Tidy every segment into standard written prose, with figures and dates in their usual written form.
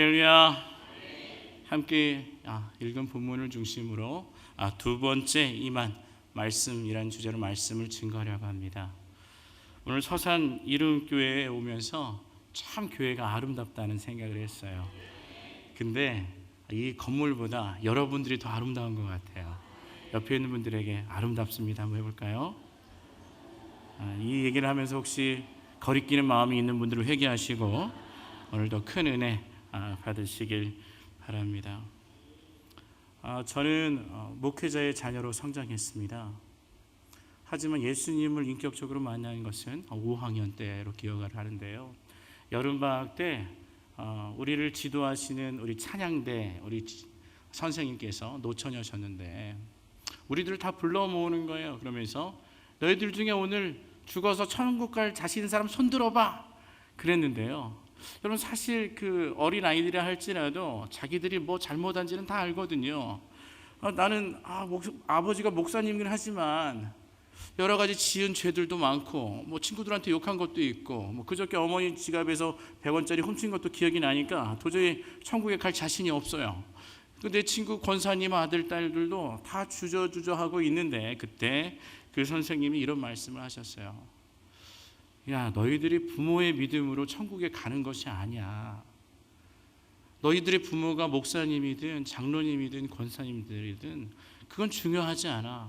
할렐루야. 함께 읽은 본문을 중심으로 두 번째 이만 말씀이란 주제로 말씀을 증거하려고 합니다. 오늘 서산 이름교회에 오면서 참 교회가 아름답다는 생각을 했어요. 근데 이 건물보다 여러분들이 더 아름다운 것 같아요. 옆에 있는 분들에게 아름답습니다 한번 해볼까요? 이 얘기를 하면서 혹시 거리끼는 마음이 있는 분들을 회개하시고 오늘도 큰 은혜 받으시길 바랍니다. 저는 목회자의 자녀로 성장했습니다. 하지만 예수님을 인격적으로 만난 것은 5학년 때로 기억을 하는데요. 여름방학 때 우리를 지도하시는 우리 찬양대 우리 선생님께서 노처녀셨는데 우리들을 다 불러 모으는 거예요. 그러면서 너희들 중에 오늘 죽어서 천국 갈 자신 있는 사람 손 들어봐 그랬는데요. 여러분 사실 그 어린 아이들이라 할지라도 자기들이 뭐 잘못한지는 다 알거든요. 나는 아버지가 목사님이긴 하지만 여러 가지 지은 죄들도 많고 뭐 친구들한테 욕한 것도 있고 뭐 그저께 어머니 지갑에서 100원짜리 훔친 것도 기억이 나니까 도저히 천국에 갈 자신이 없어요. 내 친구 권사님 아들 딸들도 다 주저하고 있는데 그때 그 선생님이 이런 말씀을 하셨어요. 야, 너희들이 부모의 믿음으로 천국에 가는 것이 아니야. 너희들의 부모가 목사님이든 장로님이든 권사님들이든 그건 중요하지 않아.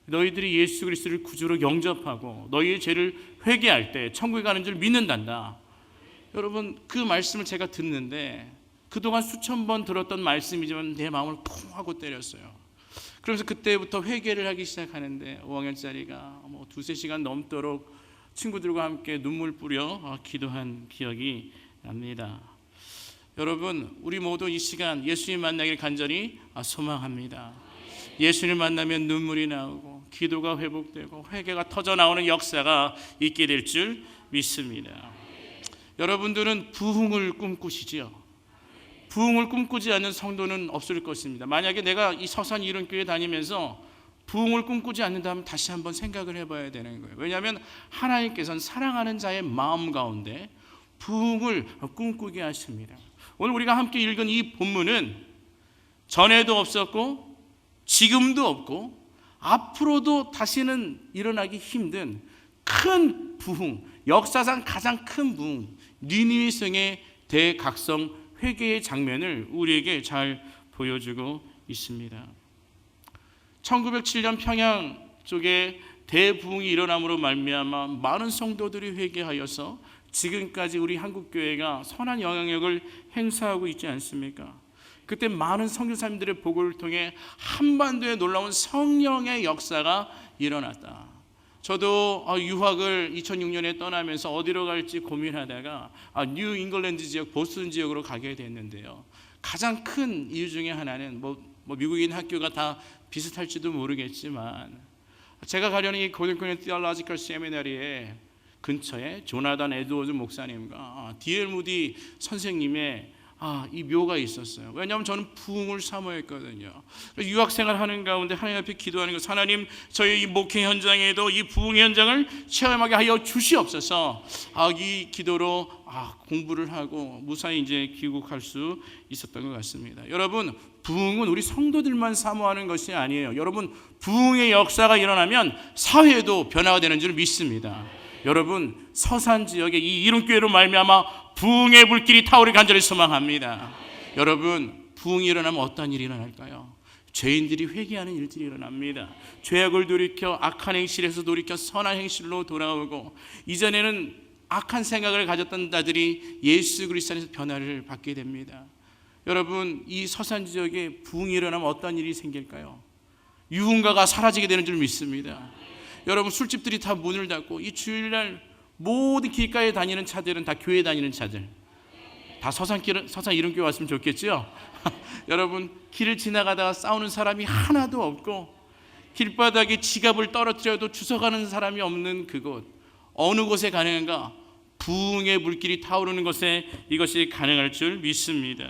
너희들이 예수 그리스도를 구주로 영접하고 너희의 죄를 회개할 때 천국에 가는 줄 믿는단다. 여러분 그 말씀을 제가 듣는데 그동안 수천 번 들었던 말씀이지만 내 마음을 쿵 하고 때렸어요. 그러면서 그때부터 회개를 하기 시작하는데 5학년짜리가 뭐 2-3시간 넘도록 친구들과 함께 눈물 뿌려 기도한 기억이 납니다. 여러분 우리 모두 이 시간 예수님 만나길 간절히 소망합니다. 예수님 만나면 눈물이 나오고 기도가 회복되고 회개가 터져나오는 역사가 있게 될 줄 믿습니다. 여러분들은 부흥을 꿈꾸시지요. 부흥을 꿈꾸지 않는 성도는 없을 것입니다. 만약에 내가 이 서산 이름교회 다니면서 부흥을 꿈꾸지 않는다면 다시 한번 생각을 해봐야 되는 거예요. 왜냐하면 하나님께서는 사랑하는 자의 마음 가운데 부흥을 꿈꾸게 하십니다. 오늘 우리가 함께 읽은 이 본문은 전에도 없었고 지금도 없고 앞으로도 다시는 일어나기 힘든 큰 부흥, 역사상 가장 큰 부흥, 니느웨 성의 대각성 회개의 장면을 우리에게 잘 보여주고 있습니다. 1907년 평양 쪽에 대부흥이 일어남으로 말미암아 많은 성도들이 회개하여서 지금까지 우리 한국교회가 선한 영향력을 행사하고 있지 않습니까? 그때 많은 선교사님들의 보고를 통해 한반도에 놀라운 성령의 역사가 일어났다. 저도 유학을 2006년에 떠나면서 어디로 갈지 고민하다가 뉴 잉글랜드 지역, 보스턴 지역으로 가게 됐는데요. 가장 큰 이유 중에 하나는 뭐 미국인 학교가 다 비슷할지도 모르겠지만 제가 가려는 이 고등교회 티올로지컬 세미나리에 근처에 조나단 에드워즈 목사님과 D.L. 무디 선생님의 이 묘가 있었어요. 왜냐하면 저는 부흥을 사모했거든요. 유학생활 하는 가운데 하나님 앞에 기도하는 것, 하나님 저희 이 목회 현장에도 이 부흥 현장을 체험하게 하여 주시옵소서. 이 기도로 공부를 하고 무사히 이제 귀국할 수 있었던 것 같습니다. 여러분 부흥은 우리 성도들만 사모하는 것이 아니에요. 여러분 부흥의 역사가 일어나면 사회도 변화가 되는 줄 믿습니다. 여러분 서산 지역의 이 이름교회로 말미암아 부흥의 불길이 타오르기 간절히 소망합니다. 여러분 부흥이 일어나면 어떤 일이 일어날까요? 죄인들이 회개하는 일들이 일어납니다. 죄악을 돌이켜 악한 행실에서 돌이켜 선한 행실로 돌아오고 이전에는 악한 생각을 가졌던 자들이 예수 그리스도 안에서 변화를 받게 됩니다. 여러분 이 서산 지역에 부흥이 일어나면 어떤 일이 생길까요? 유흥가가 사라지게 되는 줄 믿습니다. 여러분 술집들이 다 문을 닫고 이 주일날 모든 길가에 다니는 차들은 다 교회 다니는 차들 다 서산 이름교회 왔으면 좋겠죠. 여러분 길을 지나가다가 싸우는 사람이 하나도 없고 길바닥에 지갑을 떨어뜨려도 주워가는 사람이 없는 그곳 어느 곳에 가능한가? 부흥의 물길이 타오르는 곳에 이것이 가능할 줄 믿습니다.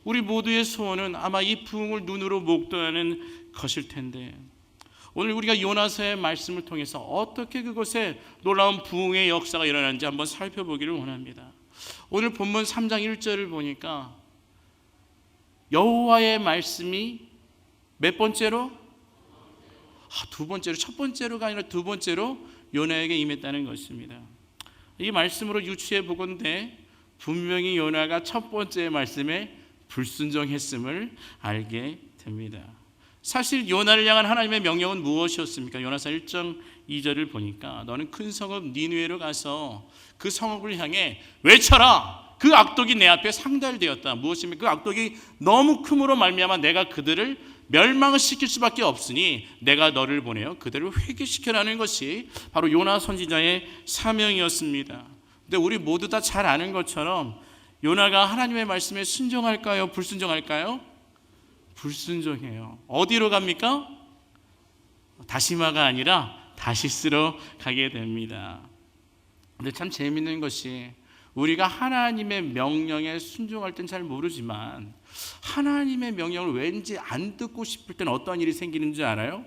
우리 모두의 소원은 아마 이 부흥을 눈으로 목도하는 것일 텐데 오늘 우리가 요나서의 말씀을 통해서 어떻게 그곳에 놀라운 부흥의 역사가 일어나는지 한번 살펴보기를 원합니다. 오늘 본문 3장 1절을 보니까 여호와의 말씀이 몇 번째로? 두 번째로, 첫 번째로가 아니라 두 번째로 요나에게 임했다는 것입니다. 이 말씀으로 유추해 보건대 분명히 요나가 첫 번째 말씀에 불순종했음을 알게 됩니다. 사실 요나를 향한 하나님의 명령은 무엇이었습니까? 요나서 1장 2절을 보니까 너는 큰 성읍 니느웨로 가서 그 성읍을 향해 외쳐라. 그 악독이 내 앞에 상달되었다. 무엇입니까? 그 악독이 너무 큼으로 말미암아 내가 그들을 멸망을 시킬 수밖에 없으니 내가 너를 보내어 그들을 회개시켜라는 것이 바로 요나 선지자의 사명이었습니다. 근데 우리 모두 다 잘 아는 것처럼 요나가 하나님의 말씀에 순종할까요? 불순종할까요? 불순종해요. 어디로 갑니까? 다시마가 아니라 다시스로 가게 됩니다. 근데 참 재밌는 것이 우리가 하나님의 명령에 순종할 땐 잘 모르지만 하나님의 명령을 왠지 안 듣고 싶을 땐 어떤 일이 생기는지 알아요?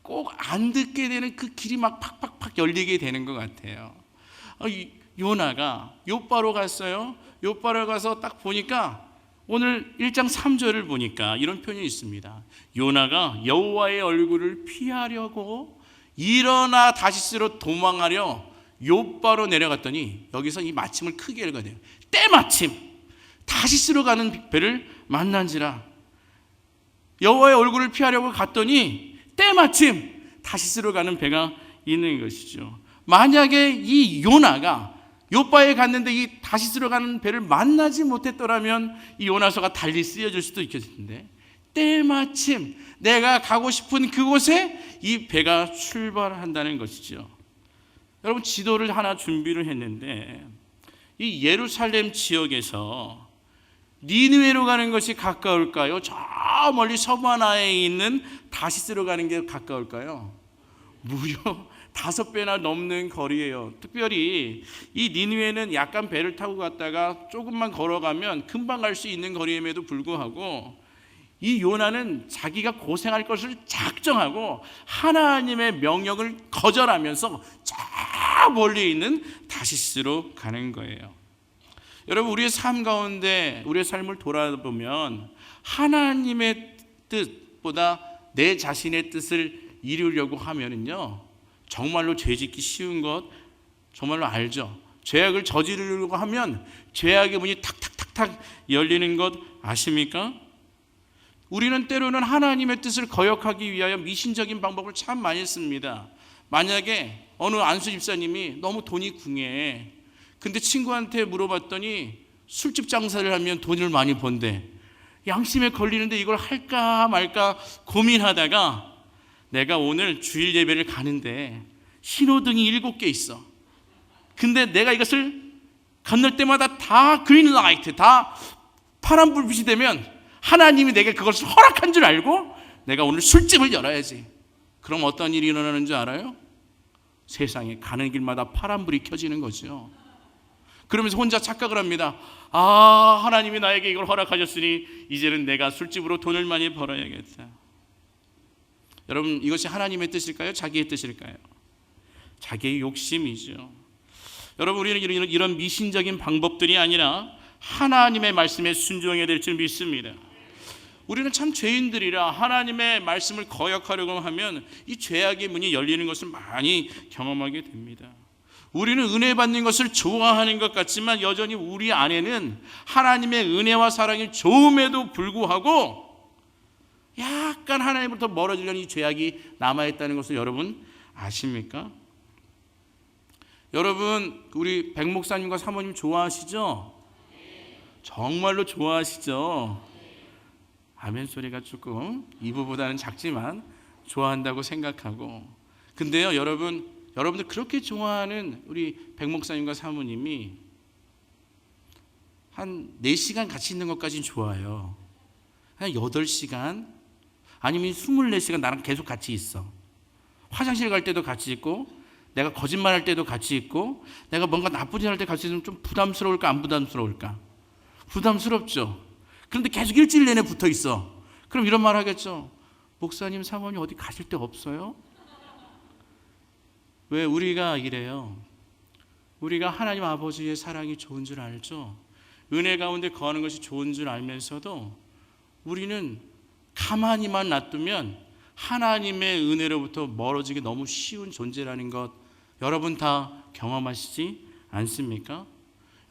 꼭 안 듣게 되는 그 길이 막 팍팍팍 열리게 되는 것 같아요. 요나가 요바로 갔어요. 요바로 가서 딱 보니까 오늘 1장 3절을 보니까 이런 표현이 있습니다. 요나가 여호와의 얼굴을 피하려고 일어나 다시스로 도망하려 요바로 내려갔더니 여기서 이 마침을 크게 읽어야 돼요. 때마침 다시스로 가는 배를 만난지라. 여호와의 얼굴을 피하려고 갔더니 때마침 다시스로 가는 배가 있는 것이죠. 만약에 이 요나가 요바에 갔는데 이 다시스로 가는 배를 만나지 못했더라면 이 요나서가 달리 쓰여질 수도 있겠을 텐데 때마침 내가 가고 싶은 그곳에 이 배가 출발한다는 것이죠. 여러분 지도를 하나 준비를 했는데 이 예루살렘 지역에서 니느웨로 가는 것이 가까울까요? 저 멀리 서바나에 있는 다시스로 가는 게 가까울까요? 무려 5배나 넘는 거리예요. 특별히 이 니느웨는 약간 배를 타고 갔다가 조금만 걸어가면 금방 갈 수 있는 거리임에도 불구하고 이 요나는 자기가 고생할 것을 작정하고 하나님의 명령을 거절하면서 저 멀리 있는 다시스로 가는 거예요. 여러분 우리의 삶 가운데 우리의 삶을 돌아보면 하나님의 뜻보다 내 자신의 뜻을 이루려고 하면은요 정말로 죄짓기 쉬운 것 정말로 알죠. 죄악을 저지르려고 하면 죄악의 문이 탁탁탁탁 열리는 것 아십니까? 우리는 때로는 하나님의 뜻을 거역하기 위하여 미신적인 방법을 참 많이 씁니다. 만약에 어느 안수 집사님이 너무 돈이 궁해. 근데 친구한테 물어봤더니 술집 장사를 하면 돈을 많이 번대. 양심에 걸리는데 이걸 할까 말까 고민하다가 내가 오늘 주일 예배를 가는데 신호등이 7개 있어. 근데 내가 이것을 건널 때마다 다 그린라이트, 다 파란 불빛이 되면 하나님이 내게 그것을 허락한 줄 알고 내가 오늘 술집을 열어야지. 그럼 어떤 일이 일어나는 줄 알아요? 세상에 가는 길마다 파란불이 켜지는 거죠. 그러면서 혼자 착각을 합니다. 하나님이 나에게 이걸 허락하셨으니 이제는 내가 술집으로 돈을 많이 벌어야겠다. 여러분 이것이 하나님의 뜻일까요? 자기의 뜻일까요? 자기의 욕심이죠. 여러분 우리는 이런 미신적인 방법들이 아니라 하나님의 말씀에 순종해야 될 줄 믿습니다. 우리는 참 죄인들이라 하나님의 말씀을 거역하려고 하면 이 죄악의 문이 열리는 것을 많이 경험하게 됩니다. 우리는 은혜 받는 것을 좋아하는 것 같지만 여전히 우리 안에는 하나님의 은혜와 사랑이 좋음에도 불구하고 약간 하나님으로부터 멀어지려는 이 죄악이 남아있다는 것을 여러분 아십니까? 여러분 우리 백 목사님과 사모님 좋아하시죠? 정말로 좋아하시죠? 아멘 소리가 조금 이브보다는 작지만 좋아한다고 생각하고 근데요 여러분들 그렇게 좋아하는 우리 백 목사님과 사모님이 한 4시간 같이 있는 것까지는 좋아요. 한 8시간 아니면 24시간 나랑 계속 같이 있어. 화장실 갈 때도 같이 있고 내가 거짓말할 때도 같이 있고 내가 뭔가 나쁜 짓 할 때 같이 있으면 좀 부담스러울까 안 부담스러울까? 부담스럽죠. 그런데 계속 일주일 내내 붙어 있어. 그럼 이런 말 하겠죠. 목사님 사모님 어디 가실 데 없어요? 왜 우리가 이래요? 우리가 하나님 아버지의 사랑이 좋은 줄 알죠. 은혜 가운데 거하는 것이 좋은 줄 알면서도 우리는 가만히만 놔두면 하나님의 은혜로부터 멀어지기 너무 쉬운 존재라는 것 여러분 다 경험하시지 않습니까?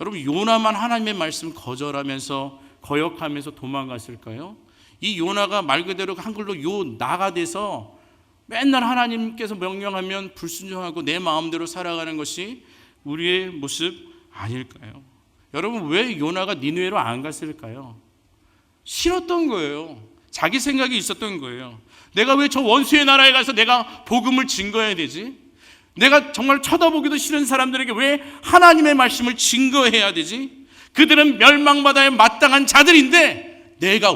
여러분 요나만 하나님의 말씀 거절하면서 거역하면서 도망갔을까요? 이 요나가 말 그대로 한글로 요나가 돼서 맨날 하나님께서 명령하면 불순종하고 내 마음대로 살아가는 것이 우리의 모습 아닐까요? 여러분 왜 요나가 니느웨로 안 갔을까요? 싫었던 거예요. 자기 생각이 있었던 거예요. 내가 왜 저 원수의 나라에 가서 내가 복음을 증거해야 되지? 내가 정말 쳐다보기도 싫은 사람들에게 왜 하나님의 말씀을 증거해야 되지? 그들은 멸망받아야 마땅한 자들인데 내가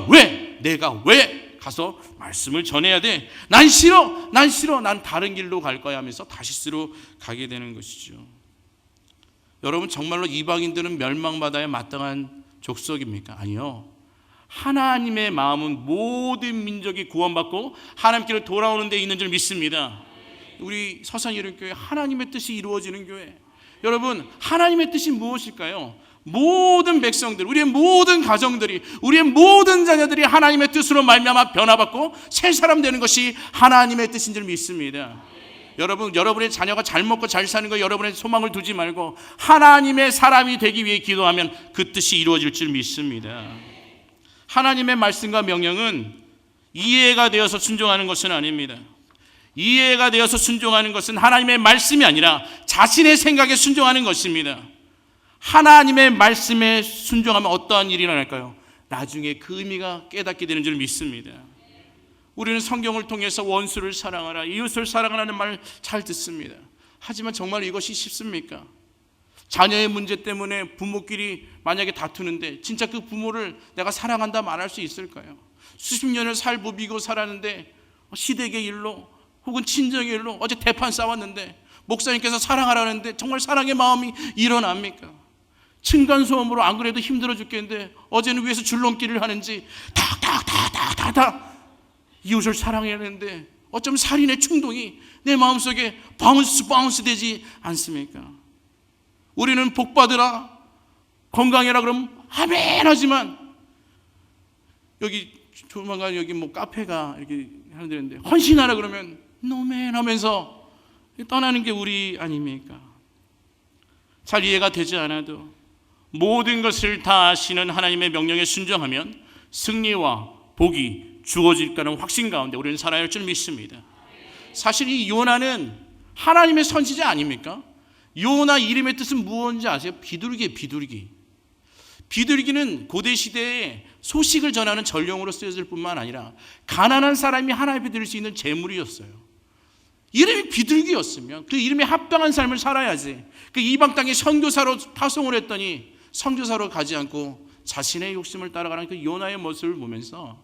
왜 가서 말씀을 전해야 돼? 난 싫어, 난 다른 길로 갈 거야 하면서 다시스로 가게 되는 것이죠. 여러분 정말로 이방인들은 멸망받아야 마땅한 족속입니까? 아니요. 하나님의 마음은 모든 민족이 구원받고 하나님께로 돌아오는 데 있는 줄 믿습니다. 우리 서산이름교회 하나님의 뜻이 이루어지는 교회. 여러분 하나님의 뜻이 무엇일까요? 모든 백성들, 우리의 모든 가정들이, 우리의 모든 자녀들이 하나님의 뜻으로 말미암아 변화받고 새 사람 되는 것이 하나님의 뜻인 줄 믿습니다. 여러분, 여러분의 자녀가 잘 먹고 잘 사는 거 여러분의 소망을 두지 말고 하나님의 사람이 되기 위해 기도하면 그 뜻이 이루어질 줄 믿습니다. 하나님의 말씀과 명령은 이해가 되어서 순종하는 것은 아닙니다. 이해가 되어서 순종하는 것은 하나님의 말씀이 아니라 자신의 생각에 순종하는 것입니다. 하나님의 말씀에 순종하면 어떠한 일이 일어날까요? 나중에 그 의미가 깨닫게 되는 줄 믿습니다. 우리는 성경을 통해서 원수를 사랑하라, 이웃을 사랑하라는 말 잘 듣습니다. 하지만 정말 이것이 쉽습니까? 자녀의 문제 때문에 부모끼리 만약에 다투는데 진짜 그 부모를 내가 사랑한다 말할 수 있을까요? 수십 년을 살부비고 살았는데 시댁의 일로 혹은 친정의 일로 어제 대판 싸웠는데 목사님께서 사랑하라는데 정말 사랑의 마음이 일어납니까? 층간소음으로 안 그래도 힘들어 죽겠는데 어제는 위에서 줄넘기를 하는지 탁탁탁탁탁탁 이웃을 사랑해야 하는데 어쩌면 살인의 충동이 내 마음속에 바운스 되지 않습니까? 우리는 복받으라 건강해라 그러면 아멘 하지만 여기 조만간 여기 뭐 카페가 이렇게 하는데 헌신하라 그러면 노멘 하면서 떠나는 게 우리 아닙니까? 잘 이해가 되지 않아도 모든 것을 다 아시는 하나님의 명령에 순종하면 승리와 복이 주어질 거라는 확신 가운데 우리는 살아야 할 줄 믿습니다. 사실 이 요나는 하나님의 선지자 아닙니까? 요나 이름의 뜻은 무엇인지 아세요? 비둘기예요. 비둘기는 고대 시대에 소식을 전하는 전령으로 쓰여질 뿐만 아니라 가난한 사람이 하나님께 드릴 수 있는 재물이었어요. 이름이 비둘기였으면 그 이름에 합당한 삶을 살아야지. 그 이방 땅에 선교사로 파송을 했더니 선교사로 가지 않고 자신의 욕심을 따라가는 그 요나의 모습을 보면서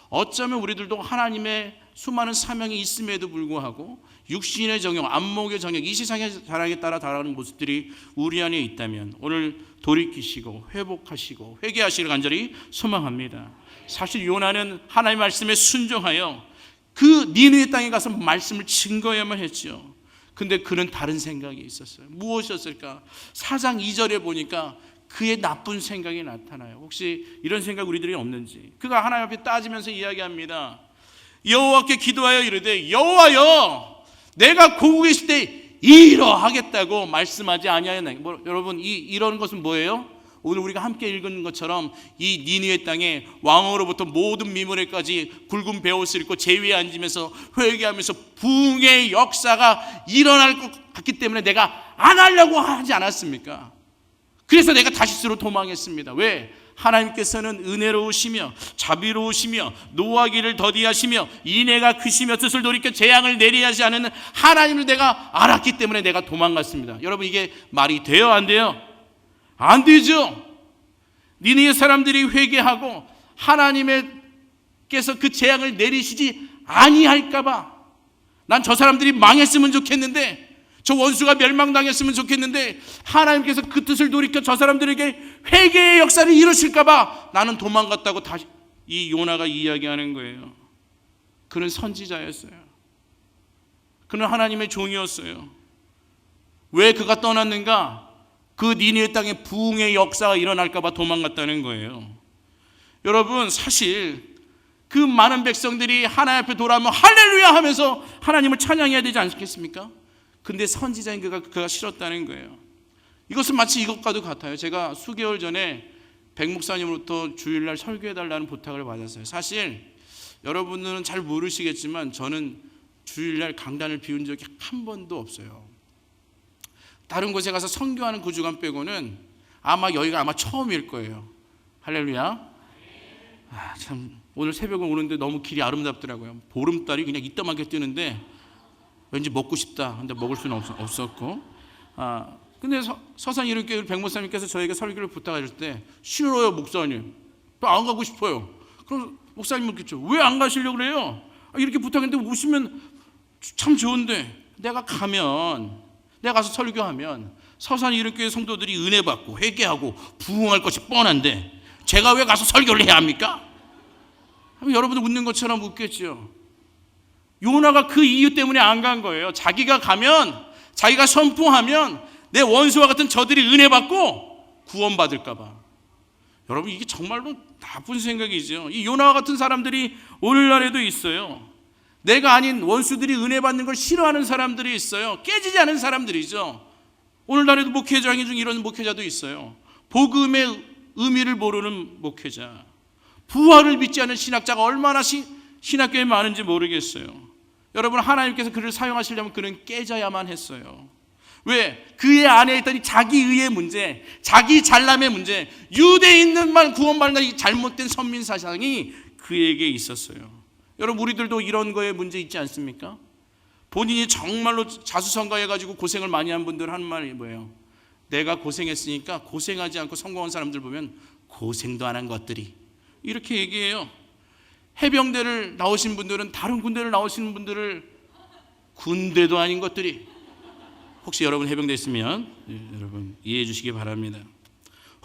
어쩌면 우리들도 하나님의 수많은 사명이 있음에도 불구하고 육신의 정욕, 안목의 정욕, 이 세상의 자랑에 따라 달아가는 모습들이 우리 안에 있다면 오늘 돌이키시고 회복하시고 회개하시기를 간절히 소망합니다. 사실 요나는 하나님의 말씀에 순종하여 그 니느웨 땅에 가서 말씀을 증거해야만 했죠. 근데 그는 다른 생각이 있었어요. 무엇이었을까? 4장 2절에 보니까 그의 나쁜 생각이 나타나요. 혹시 이런 생각 우리들이 없는지? 그가 하나님 앞에 따지면서 이야기합니다. 여호와께 기도하여 이르되 여호와여 내가 고국에 있을 때 이러하겠다고 말씀하지 아니하였나이까? 여러분 이런 것은 뭐예요? 오늘 우리가 함께 읽은 것처럼 이 니느웨 땅에 왕으로부터 모든 미문에까지 굵은 베옷을 입고 제위에 앉으면서 회개하면서 부흥의 역사가 일어날 것 같기 때문에 내가 안 하려고 하지 않았습니까? 그래서 내가 다시스로 도망했습니다. 왜? 하나님께서는 은혜로우시며 자비로우시며 노하기를 더디하시며 인애가 크시며 뜻을 돌이켜 재앙을 내리게 하지 않은 하나님을 내가 알았기 때문에 내가 도망갔습니다. 여러분 이게 말이 돼요? 안 돼요? 안 되죠. 니느웨 사람들이 회개하고 하나님께서 그 재앙을 내리시지 아니할까 봐 난 저 사람들이 망했으면 좋겠는데 저 원수가 멸망당했으면 좋겠는데 하나님께서 그 뜻을 돌이켜 저 사람들에게 회개의 역사를 이루실까 봐 나는 도망갔다고 다시 이 요나가 이야기하는 거예요. 그는 선지자였어요. 그는 하나님의 종이었어요. 왜 그가 떠났는가? 그 니느웨 땅에 부흥의 역사가 일어날까 봐 도망갔다는 거예요. 여러분, 사실 그 많은 백성들이 하나님 앞에 돌아오면 할렐루야 하면서 하나님을 찬양해야 되지 않겠습니까? 근데 선지자인 그가 싫었다는 거예요. 이것은 마치 이것과도 같아요. 제가 수개월 전에 백 목사님으로부터 주일날 설교해달라는 부탁을 받았어요. 사실 여러분들은 잘 모르시겠지만 저는 주일날 강단을 비운 적이 한 번도 없어요. 다른 곳에 가서 선교하는 그 주간 빼고는 여기가 아마 처음일 거예요. 할렐루야. 참 오늘 새벽에 오는데 너무 길이 아름답더라고요. 보름달이 그냥 이따만하게 뜨는데 왠지 먹고 싶다. 근데 먹을 수는 없었고. 근데 서산 이름교회 백 목사님께서 저에게 설교를 부탁하실 때 싫어요 목사님. 안 가고 싶어요. 그럼 목사님 묻겠죠. 왜 안 가시려고 그래요? 이렇게 부탁했는데 오시면 참 좋은데 내가 가서 설교하면 서산 이름교회 성도들이 은혜 받고 회개하고 부흥할 것이 뻔한데 제가 왜 가서 설교를 해야 합니까? 여러분들 웃는 것처럼 웃겠죠. 요나가 그 이유 때문에 안 간 거예요. 자기가 가면, 자기가 선포하면 내 원수와 같은 저들이 은혜 받고 구원받을까 봐. 여러분, 이게 정말로 나쁜 생각이죠. 이 요나와 같은 사람들이 오늘날에도 있어요. 내가 아닌 원수들이 은혜 받는 걸 싫어하는 사람들이 있어요. 깨지지 않은 사람들이죠. 오늘날에도 목회자 중에 이런 목회자도 있어요. 복음의 의미를 모르는 목회자, 부활을 믿지 않은 신학자가 얼마나 신학교에 많은지 모르겠어요. 여러분, 하나님께서 그를 사용하시려면 그는 깨져야만 했어요. 왜? 그의 안에 있던 자기의의 문제, 자기 잘남의 문제, 유대인들만 구원받는 이 잘못된 선민 사상이 그에게 있었어요. 여러분, 우리들도 이런 거에 문제 있지 않습니까? 본인이 정말로 자수성가해가지고 고생을 많이 한 분들 하는 말이 뭐예요? 내가 고생했으니까 고생하지 않고 성공한 사람들 보면 고생도 안 한 것들이, 이렇게 얘기해요. 해병대를 나오신 분들은 다른 군대를 나오시는 분들을 군대도 아닌 것들이, 혹시 여러분 해병대 있으면 여러분 이해해 주시기 바랍니다.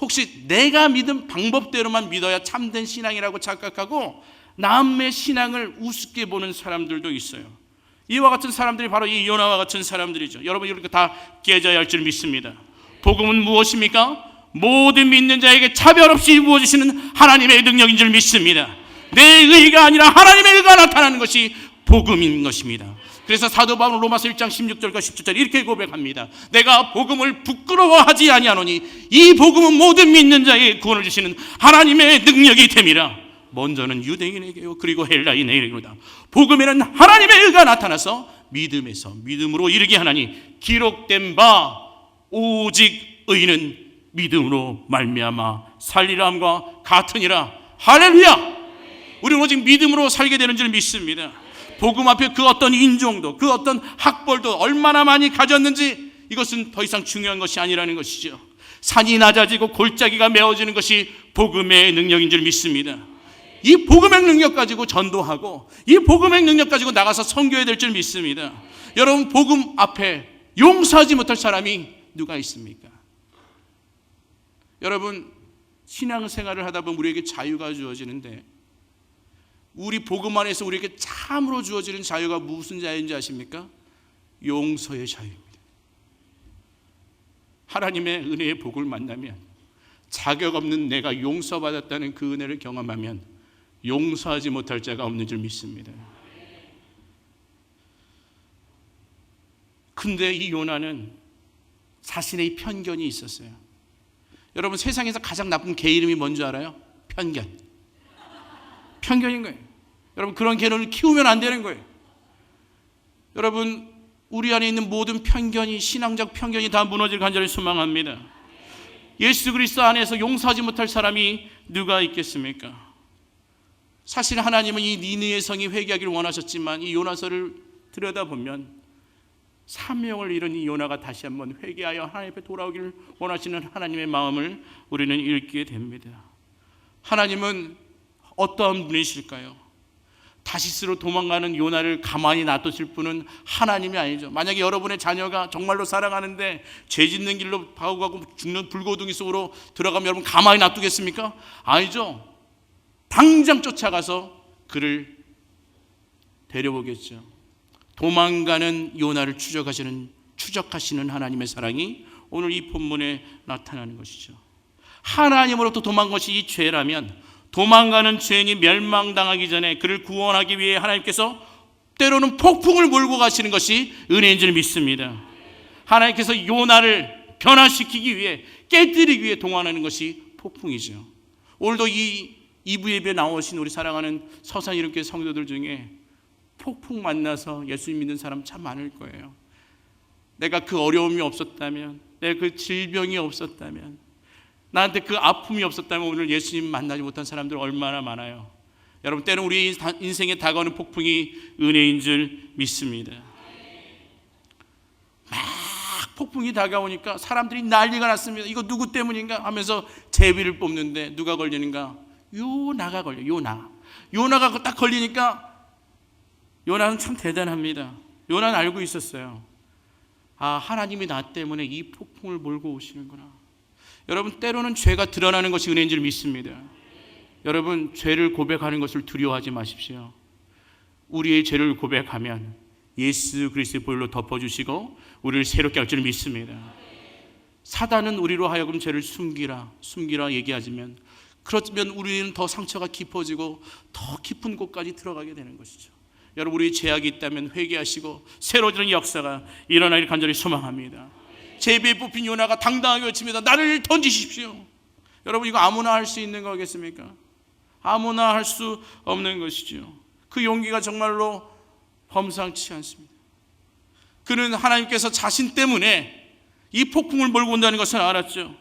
혹시 내가 믿은 방법대로만 믿어야 참된 신앙이라고 착각하고 남의 신앙을 우습게 보는 사람들도 있어요. 이와 같은 사람들이 바로 이 요나와 같은 사람들이죠. 여러분, 이렇게 다 깨져야 할 줄 믿습니다. 복음은 무엇입니까? 모든 믿는 자에게 차별 없이 부어주시는 하나님의 능력인 줄 믿습니다. 내 의가 아니라 하나님의 의가 나타나는 것이 복음인 것입니다. 그래서 사도 바울은 로마서 1장 16절과 17절 이렇게 고백합니다. 내가 복음을 부끄러워하지 아니하노니 이 복음은 모든 믿는 자에게 구원을 주시는 하나님의 능력이 됨이라. 먼저는 유대인에게요 그리고 헬라인에게로다. 복음에는 하나님의 의가 나타나서 믿음에서 믿음으로 이르게 하나니 기록된 바 오직 의는 믿음으로 말미암아 살리라 함과 같으니라. 할렐루야. 우리는 오직 믿음으로 살게 되는 줄 믿습니다. 복음 앞에 그 어떤 인종도, 그 어떤 학벌도 얼마나 많이 가졌는지 이것은 더 이상 중요한 것이 아니라는 것이죠. 산이 낮아지고 골짜기가 메워지는 것이 복음의 능력인 줄 믿습니다. 이 복음의 능력 가지고 전도하고 이 복음의 능력 가지고 나가서 선교해야 될 줄 믿습니다. 여러분, 복음 앞에 용서하지 못할 사람이 누가 있습니까? 여러분, 신앙생활을 하다 보면 우리에게 자유가 주어지는데 우리 복음 안에서 우리에게 참으로 주어지는 자유가 무슨 자유인지 아십니까? 용서의 자유입니다. 하나님의 은혜의 복을 만나면, 자격 없는 내가 용서받았다는 그 은혜를 경험하면 용서하지 못할 자가 없는 줄 믿습니다. 근데 이 요나는 자신의 편견이 있었어요. 여러분, 세상에서 가장 나쁜 개 이름이 뭔지 알아요? 편견인 거예요. 여러분, 그런 개를 키우면 안 되는 거예요. 여러분, 우리 안에 있는 모든 편견이, 신앙적 편견이 다 무너질 간절히 소망합니다. 예수 그리스도 안에서 용서하지 못할 사람이 누가 있겠습니까? 사실 하나님은 이 니느웨 성이 회개하기를 원하셨지만 이 요나서를 들여다보면 사명을 잃은 이 요나가 다시 한번 회개하여 하나님 앞에 돌아오기를 원하시는 하나님의 마음을 우리는 읽게 됩니다. 하나님은 어떠한 분이실까요? 다시스로 도망가는 요나를 가만히 놔두실 분은 하나님이 아니죠. 만약에 여러분의 자녀가 정말로 사랑하는데 죄 짓는 길로 가고 죽는 불고둥이 속으로 들어가면 여러분 가만히 놔두겠습니까? 아니죠. 당장 쫓아가서 그를 데려오겠죠. 도망가는 요나를 추적하시는 하나님의 사랑이 오늘 이 본문에 나타나는 것이죠. 하나님으로부터 도망간 것이 이 죄라면 도망가는 죄인이 멸망당하기 전에 그를 구원하기 위해 하나님께서 때로는 폭풍을 몰고 가시는 것이 은혜인 줄 믿습니다. 하나님께서 요나를 변화시키기 위해, 깨뜨리기 위해 동원하는 것이 폭풍이죠. 오늘도 이 2부 예배에 나오신 우리 사랑하는 서산이름교회 성도들 중에 폭풍 만나서 예수님 믿는 사람 참 많을 거예요. 내가 그 어려움이 없었다면, 내가 그 질병이 없었다면, 나한테 그 아픔이 없었다면 오늘 예수님 만나지 못한 사람들 얼마나 많아요. 여러분, 때는 우리 인생에 다가오는 폭풍이 은혜인 줄 믿습니다. 막 폭풍이 다가오니까 사람들이 난리가 났습니다. 이거 누구 때문인가 하면서 제비를 뽑는데 누가 걸리는가? 요나가 걸려요. 요나가 딱 걸리니까 요나는 참 대단합니다. 요나는 알고 있었어요. 아, 하나님이 나 때문에 이 폭풍을 몰고 오시는구나. 여러분, 때로는 죄가 드러나는 것이 은혜인 줄 믿습니다. 여러분, 죄를 고백하는 것을 두려워하지 마십시오. 우리의 죄를 고백하면 예수 그리스도의 보혈로 덮어주시고 우리를 새롭게 할 줄 믿습니다. 사단은 우리로 하여금 죄를 숨기라 얘기하지만, 그렇다면 우리는 더 상처가 깊어지고 더 깊은 곳까지 들어가게 되는 것이죠. 여러분, 우리의 죄악이 있다면 회개하시고 새로워지는 역사가 일어나기를 간절히 소망합니다. 제비에 뽑힌 요나가 당당하게 외칩니다. 나를 던지십시오. 여러분, 이거 아무나 할 수 있는 거겠습니까? 아무나 할 수 없는 것이죠. 그 용기가 정말로 범상치 않습니다. 그는 하나님께서 자신 때문에 이 폭풍을 몰고 온다는 것을 알았죠.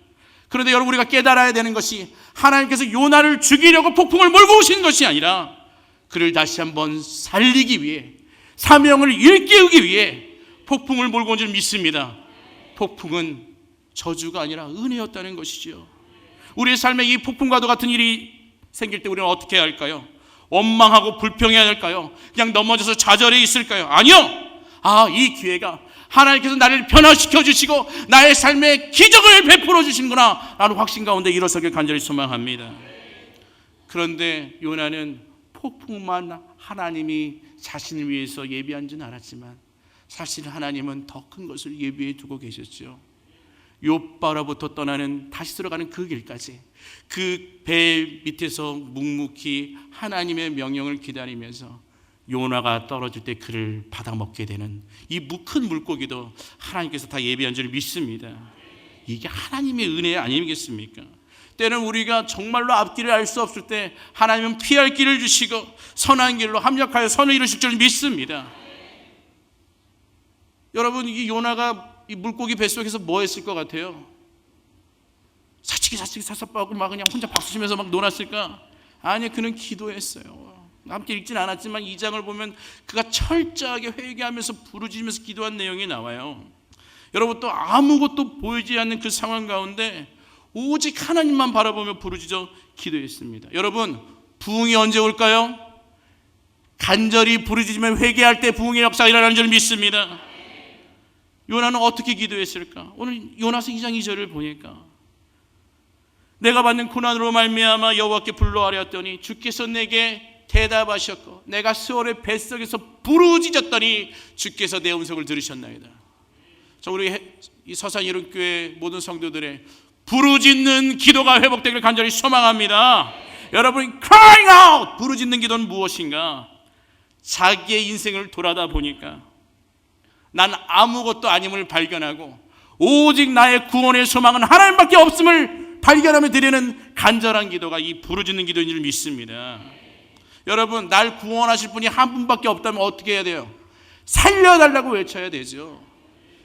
그런데 여러분, 우리가 깨달아야 되는 것이 하나님께서 요나를 죽이려고 폭풍을 몰고 오시는 것이 아니라 그를 다시 한번 살리기 위해, 사명을 일깨우기 위해 폭풍을 몰고 온 줄 믿습니다. 폭풍은 저주가 아니라 은혜였다는 것이죠. 우리의 삶에 이 폭풍과도 같은 일이 생길 때 우리는 어떻게 해야 할까요? 원망하고 불평해야 할까요? 그냥 넘어져서 좌절해 있을까요? 아니요! 이 기회가 하나님께서 나를 변화시켜 주시고 나의 삶에 기적을 베풀어 주시는구나 라는 확신 가운데 일어서길 간절히 소망합니다. 그런데 요나는 폭풍만 하나님이 자신을 위해서 예비한 줄 알았지만 사실 하나님은 더 큰 것을 예비해 두고 계셨죠. 욥바로부터 떠나는 다시스로 가는 그 길까지 그 배 밑에서 묵묵히 하나님의 명령을 기다리면서 요나가 떨어질 때 그를 받아먹게 되는 이 큰 물고기도 하나님께서 다 예비한 줄 믿습니다. 이게 하나님의 은혜 아니겠습니까? 때는 우리가 정말로 앞길을 알 수 없을 때 하나님은 피할 길을 주시고 선한 길로 합력하여 선을 이루실 줄 믿습니다. 여러분, 이 요나가 이 물고기 뱃속에서 뭐 했을 것 같아요? 사치기 사사빠고 막 그냥 혼자 박수치면서 막 놀았을까? 아니, 그는 기도했어요. 함께 읽진 않았지만 2장을 보면 그가 철저하게 회개하면서 부르짖으면서 기도한 내용이 나와요. 여러분, 또 아무것도 보이지 않는 그 상황 가운데 오직 하나님만 바라보며 부르짖어 기도했습니다. 여러분, 부흥이 언제 올까요? 간절히 부르짖으며 회개할 때 부흥의 역사가 일어나는 줄 믿습니다. 요나는 어떻게 기도했을까? 오늘 요나서 2장 2절을 보니까 내가 받는 고난으로 말미암아 여호와께 불러하였더니 주께서 내게 대답하셨고 내가 스올의 뱃속에서 부르짖었더니 주께서 내 음성을 들으셨나이다. 자, 우리 이 서산 이름교회 모든 성도들의 부르짖는 기도가 회복되길 간절히 소망합니다. 여러분, crying out! 부르짖는 기도는 무엇인가? 자기의 인생을 돌아다 보니까 난 아무것도 아님을 발견하고 오직 나의 구원의 소망은 하나님밖에 없음을 발견하며 드리는 간절한 기도가 이 부르짖는 기도인 줄 믿습니다. 여러분, 날 구원하실 분이 한 분밖에 없다면 어떻게 해야 돼요? 살려달라고 외쳐야 되죠.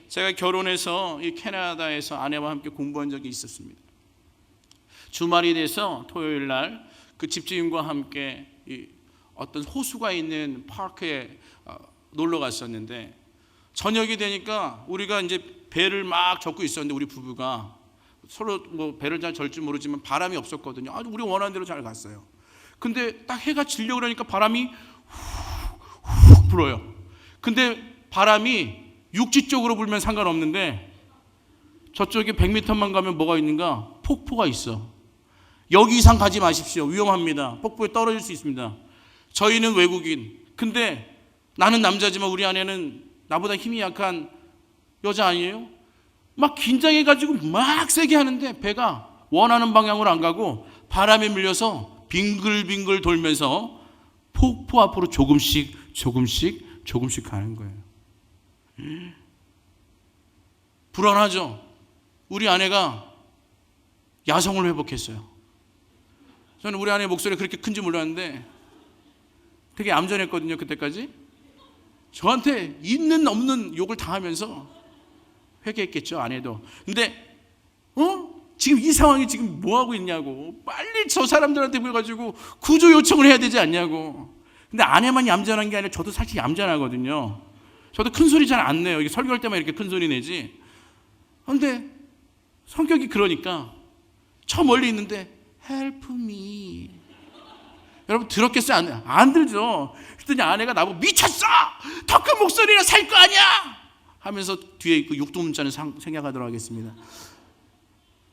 제가 결혼해서 이 캐나다에서 아내와 함께 공부한 적이 있었습니다. 주말이 돼서 토요일 날 그 집주인과 함께 어떤 호수가 있는 파크에 놀러 갔었는데 저녁이 되니까 우리가 이제 배를 막 젓고 있었는데 우리 부부가 서로 뭐 배를 잘 절 줄 모르지만 바람이 없었거든요. 아주 우리 원하는 대로 잘 갔어요. 근데 딱 해가 지려고 그러니까 바람이 훅 불어요. 근데 바람이 육지 쪽으로 불면 상관없는데 저쪽에 100m만 가면 뭐가 있는가? 폭포가 있어. 여기 이상 가지 마십시오. 위험합니다. 폭포에 떨어질 수 있습니다. 저희는 외국인. 근데 나는 남자지만 우리 아내는 나보다 힘이 약한 여자 아니에요? 막 긴장해가지고 막 세게 하는데 배가 원하는 방향으로 안 가고 바람에 밀려서 빙글빙글 돌면서 폭포 앞으로 조금씩 가는 거예요. 불안하죠? 우리 아내가 야성을 회복했어요. 저는 우리 아내 목소리가 그렇게 큰지 몰랐는데 되게 얌전했거든요, 그때까지. 저한테 있는 없는 욕을 다 하면서 회개했겠죠, 아내도. 근데 지금 이 상황이 지금 뭐하고 있냐고, 빨리 저 사람들한테 불러가지고 구조 요청을 해야 되지 않냐고. 근데 아내만 얌전한 게 아니라 저도 사실 얌전하거든요. 저도 큰 소리 잘 안 내요. 이게 설교할 때만 이렇게 큰 소리 내지. 그런데 성격이 그러니까 저 멀리 있는데 Help me. 여러분 들었겠어요? 안 들죠? 그랬더니 아내가 나보고 미쳤어! 더 큰 목소리로 살 거 아니야! 하면서 뒤에 있고 육두문자는 생략하도록 하겠습니다.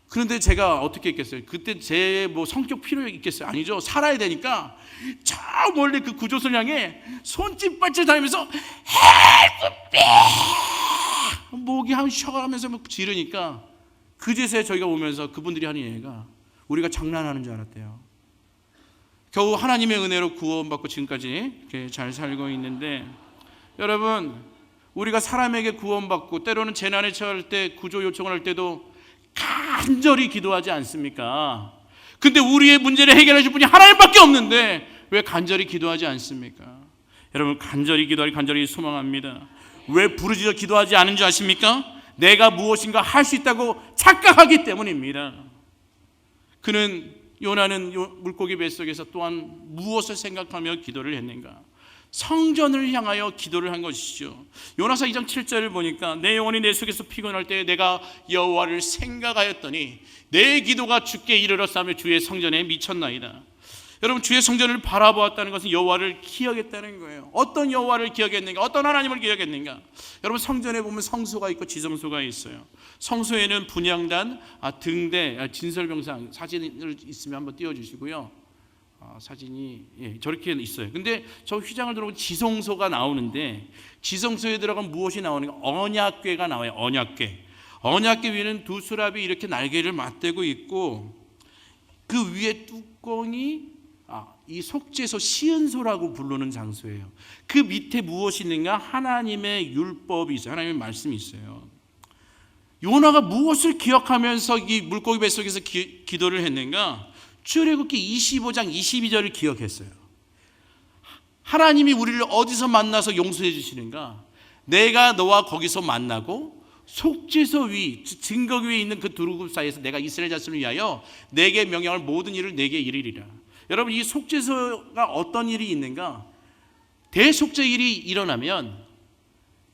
그런데 제가 어떻게 했겠어요? 그때 제 뭐 성격 필요 있겠어요? 아니죠. 살아야 되니까 저 멀리 그 구조소를 향해 손짓발짓 하면서 Help me! 목이 한 쉬어가면서 막 지르니까 그제서야 저희가 오면서 그분들이 하는 얘기가 우리가 장난하는 줄 알았대요. 겨우 하나님의 은혜로 구원받고 지금까지 이렇게 잘 살고 있는데, 여러분 우리가 사람에게 구원받고 때로는 재난에 처할 때 구조 요청을 할 때도 간절히 기도하지 않습니까? 근데 우리의 문제를 해결해 줄 분이 하나님밖에 없는데 왜 간절히 기도하지 않습니까? 여러분 간절히 기도하기 간절히 소망합니다. 왜 부르짖어 기도하지 않은 줄 아십니까? 내가 무엇인가 할 수 있다고 착각하기 때문입니다. 요나는 물고기 뱃속에서 또한 무엇을 생각하며 기도를 했는가? 성전을 향하여 기도를 한 것이죠. 요나서 2장 7절을 보니까 내 영혼이 내 속에서 피곤할 때 내가 여호와를 생각하였더니 내 기도가 주께 이르렀사며 주의 성전에 미쳤나이다. 여러분 주의 성전을 바라보았다는 것은 여호와를 기억했다는 거예요. 어떤 여호와를 기억했는가? 어떤 하나님을 기억했는가? 여러분 성전에 보면 성소가 있고 지성소가 있어요. 성소에는 분향단, 등대, 진설병상 사진을 있으면 한번 띄워주시고요. 사진이 저렇게 있어요. 근데 저 휘장을 들어보면 지성소가 나오는데 지성소에 들어가면 무엇이 나오는가? 언약궤가 나와요. 언약궤 위에는 두 수라비 이렇게 날개를 맞대고 있고 그 위에 뚜껑이 이 속죄소 시은소라고 부르는 장소예요. 그 밑에 무엇이 있는가? 하나님의 율법이 있어요. 하나님의 말씀이 있어요. 요나가 무엇을 기억하면서 이 물고기 뱃속에서 기도를 했는가? 출애굽기 25장 22절을 기억했어요. 하나님이 우리를 어디서 만나서 용서해 주시는가? 내가 너와 거기서 만나고 속죄소 위, 증거 위에 있는 그 두 그룹 사이에서 내가 이스라엘 자손을 위하여 내게 명령할 모든 일을 내게 이르리라. 여러분 이 속죄소가 어떤 일이 있는가? 대속죄일이 일어나면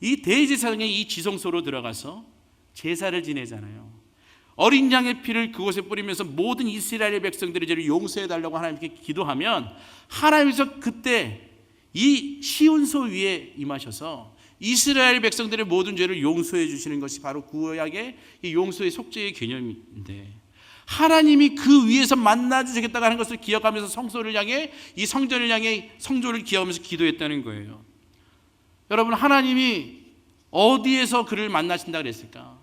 이 대제사장이 이 지성소로 들어가서 제사를 지내잖아요. 어린 양의 피를 그곳에 뿌리면서 모든 이스라엘 백성들의 죄를 용서해 달라고 하나님께 기도하면 하나님께서 그때 이 시온소 위에 임하셔서 이스라엘 백성들의 모든 죄를 용서해 주시는 것이 바로 구약의 이 용서의 속죄의 개념인데, 하나님이 그 위에서 만나 주시겠다고 하는 것을 기억하면서 성소를 향해 이 성전을 향해 성조를 기억하면서 기도했다는 거예요. 여러분 하나님이 어디에서 그를 만나신다 그랬을까?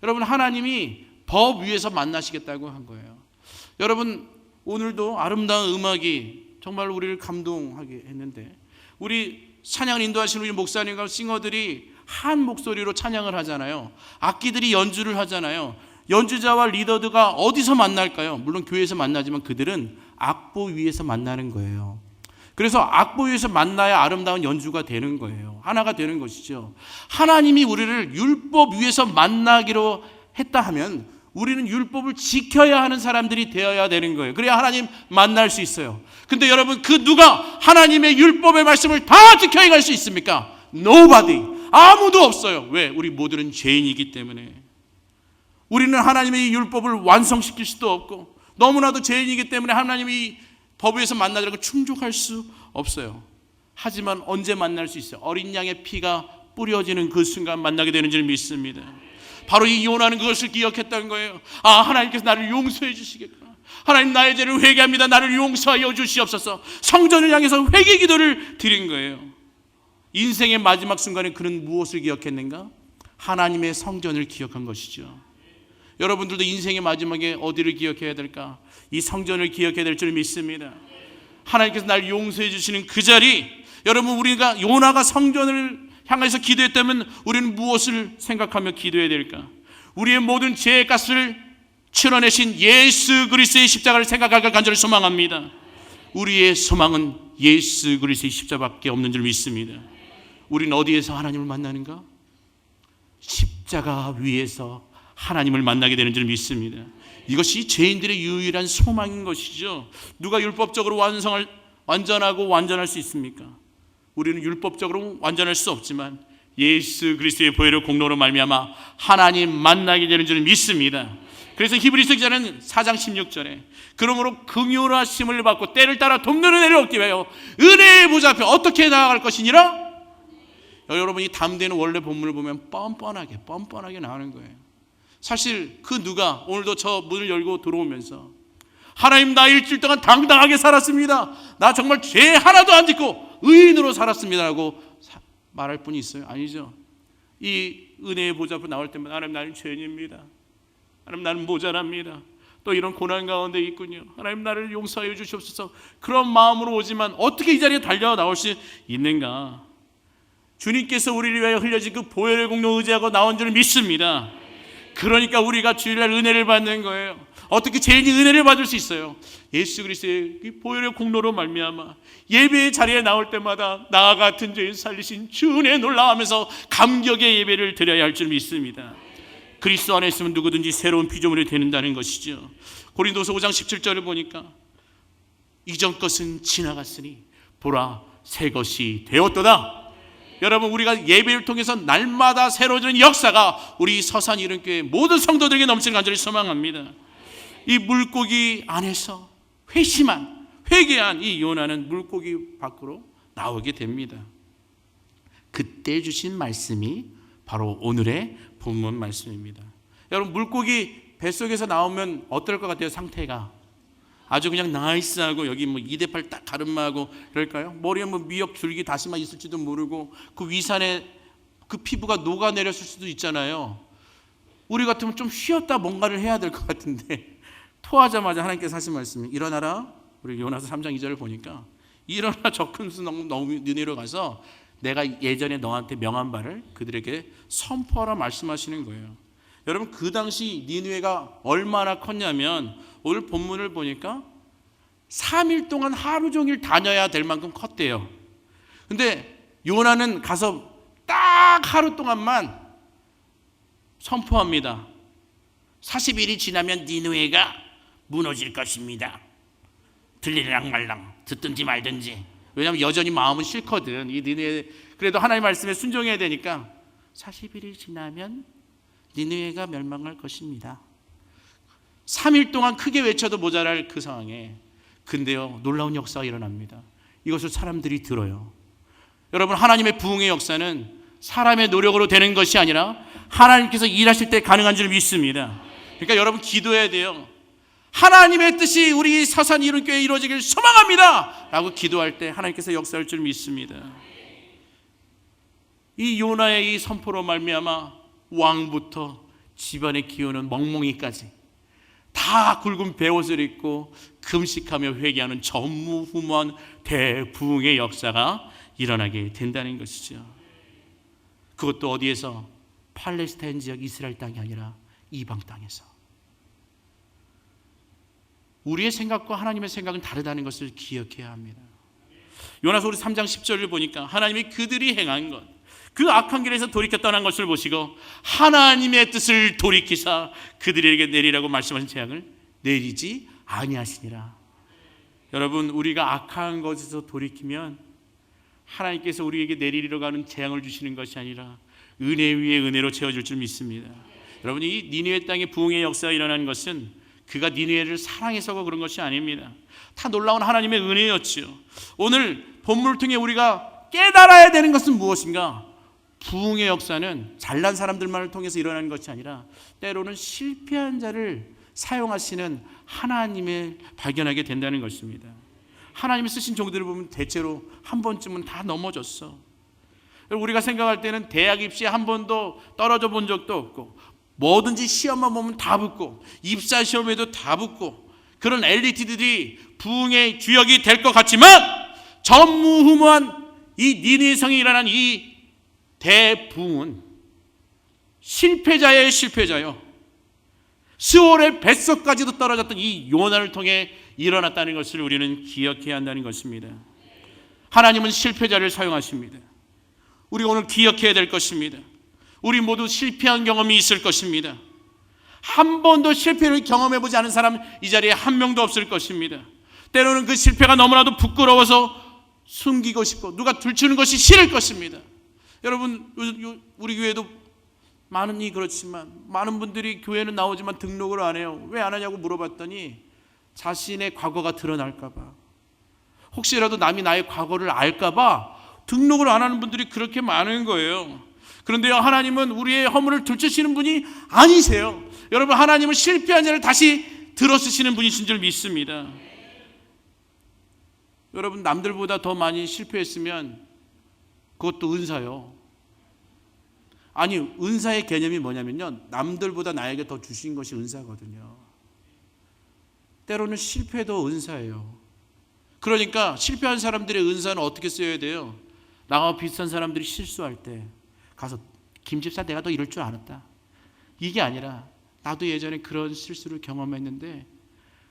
여러분 하나님이 법 위에서 만나시겠다고 한 거예요. 여러분 오늘도 아름다운 음악이 정말 우리를 감동하게 했는데 우리 찬양을 인도하시는 우리 목사님과 싱어들이 한 목소리로 찬양을 하잖아요. 악기들이 연주를 하잖아요. 연주자와 리더들가 어디서 만날까요? 물론 교회에서 만나지만 그들은 악보 위에서 만나는 거예요. 그래서 악보 위에서 만나야 아름다운 연주가 되는 거예요. 하나가 되는 것이죠. 하나님이 우리를 율법 위에서 만나기로 했다 하면 우리는 율법을 지켜야 하는 사람들이 되어야 되는 거예요. 그래야 하나님 만날 수 있어요. 근데 여러분 그 누가 하나님의 율법의 말씀을 다 지켜 행할 수 있습니까? Nobody. 아무도 없어요. 왜? 우리 모두는 죄인이기 때문에. 우리는 하나님의 율법을 완성시킬 수도 없고 너무나도 죄인이기 때문에 하나님이 법 위에서 만나자고 충족할 수 없어요. 하지만 언제 만날 수 있어요? 어린 양의 피가 뿌려지는 그 순간 만나게 되는 줄 믿습니다. 바로 이 요나는 그것을 기억했다는 거예요. 하나님께서 나를 용서해 주시겠구나. 하나님 나의 죄를 회개합니다. 나를 용서하여 주시옵소서. 성전을 향해서 회개 기도를 드린 거예요. 인생의 마지막 순간에 그는 무엇을 기억했는가? 하나님의 성전을 기억한 것이죠. 여러분들도 인생의 마지막에 어디를 기억해야 될까? 이 성전을 기억해야 될 줄 믿습니다. 하나님께서 날 용서해 주시는 그 자리, 여러분, 우리가 요나가 성전을 향해서 기도했다면 우리는 무엇을 생각하며 기도해야 될까? 우리의 모든 죄의 값을 치러내신 예수 그리스도의 십자가를 생각하길 간절히 소망합니다. 우리의 소망은 예수 그리스도의 십자가밖에 없는 줄 믿습니다. 우리는 어디에서 하나님을 만나는가? 십자가 위에서 하나님을 만나게 되는 줄 믿습니다. 이것이 죄인들의 유일한 소망인 것이죠. 누가 율법적으로 완전하고 완전할 수 있습니까? 우리는 율법적으로 완전할 수 없지만 예수 그리스도의 보혈의 공로로 말미암아 하나님 만나게 되는 줄 믿습니다. 그래서 히브리서 기자는 4장 16절에 그러므로 긍휼하심을 받고 때를 따라 돕는 은혜를 얻기 위하여 은혜의 보좌 앞에 어떻게 나아갈 것이니라? 여러분이 담대는 원래 본문을 보면 뻔뻔하게 나오는 거예요. 사실 그 누가 오늘도 저 문을 열고 들어오면서 하나님, 나 일주일 동안 당당하게 살았습니다, 나 정말 죄 하나도 안 짓고 의인으로 살았습니다 라고 말할 분이 있어요? 아니죠. 이 은혜의 보좌 앞에 나올 때마다 하나님, 나는 죄인입니다, 하나님, 나는 모자랍니다, 또 이런 고난 가운데 있군요, 하나님 나를 용서하여 주시옵소서, 그런 마음으로 오지만 어떻게 이 자리에 달려 나올 수 있는가? 주님께서 우리를 위하여 흘려진 그 보혈의 공로 의지하고 나온 줄 믿습니다. 그러니까 우리가 주일날 은혜를 받는 거예요. 어떻게 죄인이 은혜를 받을 수 있어요? 예수 그리스도의 보혈의 공로로 말미암아 예배의 자리에 나올 때마다 나 같은 죄인 살리신 주 은혜에 놀라하면서 감격의 예배를 드려야 할 줄 믿습니다. 그리스도 안에 있으면 누구든지 새로운 피조물이 되는다는 것이죠. 고린도서 5장 17절을 보니까 이전 것은 지나갔으니 보라 새 것이 되었도다. 여러분, 우리가 예배를 통해서 날마다 새로워지는 역사가 우리 서산 이름교회 모든 성도들에게 넘치는 간절히 소망합니다. 이 물고기 안에서 회개한 이 요나는 물고기 밖으로 나오게 됩니다. 그때 주신 말씀이 바로 오늘의 본문 말씀입니다. 여러분, 물고기 뱃속에서 나오면 어떨 것 같아요? 상태가 아주 그냥 나이스하고 여기 뭐 2대8 딱 가름마하고 그럴까요? 머리에 뭐 미역 줄기 다시마 있을지도 모르고 그 위산에 그 피부가 녹아내렸을 수도 있잖아요. 우리 같으면 좀 쉬었다 뭔가를 해야 될 것 같은데 토하자마자 하나님께서 하신 말씀이 일어나라. 우리 요나서 3장 2절을 보니까 일어나 저 큰 수 너무 니느웨로 가서 내가 예전에 너한테 명한 바를 그들에게 선포하라 말씀하시는 거예요. 여러분, 그 당시 니느웨가 얼마나 컸냐면 오늘 본문을 보니까 3일 동안 하루 종일 다녀야 될 만큼 컸대요. 근데 요나는 가서 딱 하루 동안만 선포합니다. 40일이 지나면 니느웨가 무너질 것입니다. 들리랑 말랑 듣든지 말든지. 왜냐하면 여전히 마음은 싫거든. 이 니느웨, 그래도 하나님의 말씀에 순종해야 되니까 40일이 지나면 니느웨가 멸망할 것입니다. 3일 동안 크게 외쳐도 모자랄 그 상황에 근데요, 놀라운 역사가 일어납니다. 이것을 사람들이 들어요. 여러분, 하나님의 부흥의 역사는 사람의 노력으로 되는 것이 아니라 하나님께서 일하실 때 가능한 줄 믿습니다. 그러니까 여러분, 기도해야 돼요. 하나님의 뜻이 우리 서산 이룬교회에 이루어지길 소망합니다 라고 기도할 때 하나님께서 역사할 줄 믿습니다. 이 요나의 이 선포로 말미암아 왕부터 집안에 키우는 멍멍이까지 다 굵은 베옷을 입고 금식하며 회개하는 전무후무한 대부흥의 역사가 일어나게 된다는 것이죠. 그것도 어디에서? 팔레스타인 지역 이스라엘 땅이 아니라 이방 땅에서. 우리의 생각과 하나님의 생각은 다르다는 것을 기억해야 합니다. 요나서 3장 10절을 보니까 하나님이 그들이 행한 것, 그 악한 길에서 돌이켜 떠난 것을 보시고 하나님의 뜻을 돌이키사 그들에게 내리라고 말씀하신 재앙을 내리지 아니하시니라. 여러분, 우리가 악한 것에서 돌이키면 하나님께서 우리에게 내리려고 하는 재앙을 주시는 것이 아니라 은혜 위에 은혜로 채워줄 줄 믿습니다. 여러분, 이 니느웨 땅의 부흥의 역사가 일어나는 것은 그가 니느웨를 사랑해서가 그런 것이 아닙니다. 다 놀라운 하나님의 은혜였지요. 오늘 본문을 통해 우리가 깨달아야 되는 것은 무엇인가? 부흥의 역사는 잘난 사람들만을 통해서 일어나는 것이 아니라 때로는 실패한 자를 사용하시는 하나님을 발견하게 된다는 것입니다. 하나님이 쓰신 종들을 보면 대체로 한 번쯤은 다 넘어졌어. 우리가 생각할 때는 대학 입시에 한 번도 떨어져 본 적도 없고, 뭐든지 시험만 보면 다 붙고, 입사 시험에도 다 붙고, 그런 엘리트들이 부흥의 주역이 될 것 같지만, 전무후무한 이 니느웨성에 일어난 이 대부흥은 실패자의 실패자요, 스올의 뱃속까지도 떨어졌던 이 요나를 통해 일어났다는 것을 우리는 기억해야 한다는 것입니다. 하나님은 실패자를 사용하십니다. 우리가 오늘 기억해야 될 것입니다. 우리 모두 실패한 경험이 있을 것입니다. 한 번도 실패를 경험해보지 않은 사람 이 자리에 한 명도 없을 것입니다. 때로는 그 실패가 너무나도 부끄러워서 숨기고 싶고 누가 들추는 것이 싫을 것입니다. 여러분, 우리 교회도 많으니 그렇지만 많은 분들이 교회는 나오지만 등록을 안 해요. 왜 안 하냐고 물어봤더니 자신의 과거가 드러날까 봐, 혹시라도 남이 나의 과거를 알까 봐 등록을 안 하는 분들이 그렇게 많은 거예요. 그런데요, 하나님은 우리의 허물을 들추시는 분이 아니세요. 여러분, 하나님은 실패한 자를 다시 들어쓰시는 분이신 줄 믿습니다. 여러분, 남들보다 더 많이 실패했으면 그것도 은사요. 아니, 은사의 개념이 뭐냐면요, 남들보다 나에게 더 주신 것이 은사거든요. 때로는 실패도 은사예요. 그러니까 실패한 사람들의 은사는 어떻게 써야 돼요? 나와 비슷한 사람들이 실수할 때 가서 김집사 내가 너 이럴 줄 알았다, 이게 아니라 나도 예전에 그런 실수를 경험했는데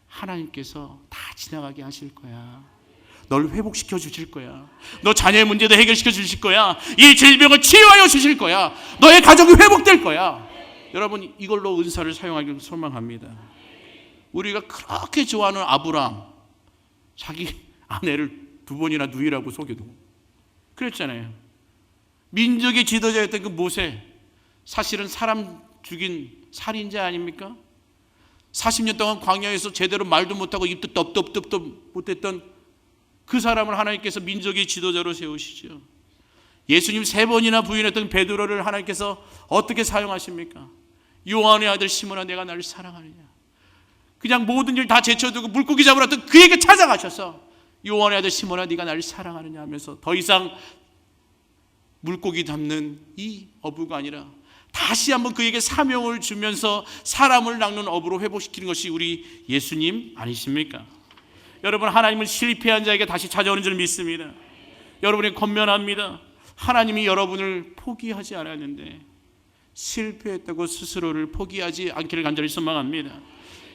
하나님께서 다 지나가게 하실 거야. 널 회복시켜 주실 거야. 너 자녀의 문제도 해결시켜 주실 거야. 이 질병을 치유하여 주실 거야. 너의 가족이 회복될 거야. 여러분, 이걸로 은사를 사용하기를 소망합니다. 우리가 그렇게 좋아하는 아브람, 자기 아내를 2번이나 누이라고 속여도 그랬잖아요. 민족의 지도자였던 그 모세, 사실은 사람 죽인 살인자 아닙니까? 40년 동안 광야에서 제대로 말도 못하고 입도 떱떱떱떱 못했던 그 사람을 하나님께서 민족의 지도자로 세우시죠. 예수님 3번이나 부인했던 베드로를 하나님께서 어떻게 사용하십니까? 요한의 아들 시몬아, 내가 나를 사랑하느냐. 그냥 모든 일 다 제쳐두고 물고기 잡으러 왔던 그에게 찾아가셔서 요한의 아들 시몬아, 네가 나를 사랑하느냐 하면서 더 이상 물고기 잡는 이 어부가 아니라 다시 한번 그에게 사명을 주면서 사람을 낚는 어부로 회복시키는 것이 우리 예수님 아니십니까? 여러분, 하나님은 실패한 자에게 다시 찾아오는 줄 믿습니다. 여러분이 권면합니다. 하나님이 여러분을 포기하지 않았는데 실패했다고 스스로를 포기하지 않기를 간절히 소망합니다.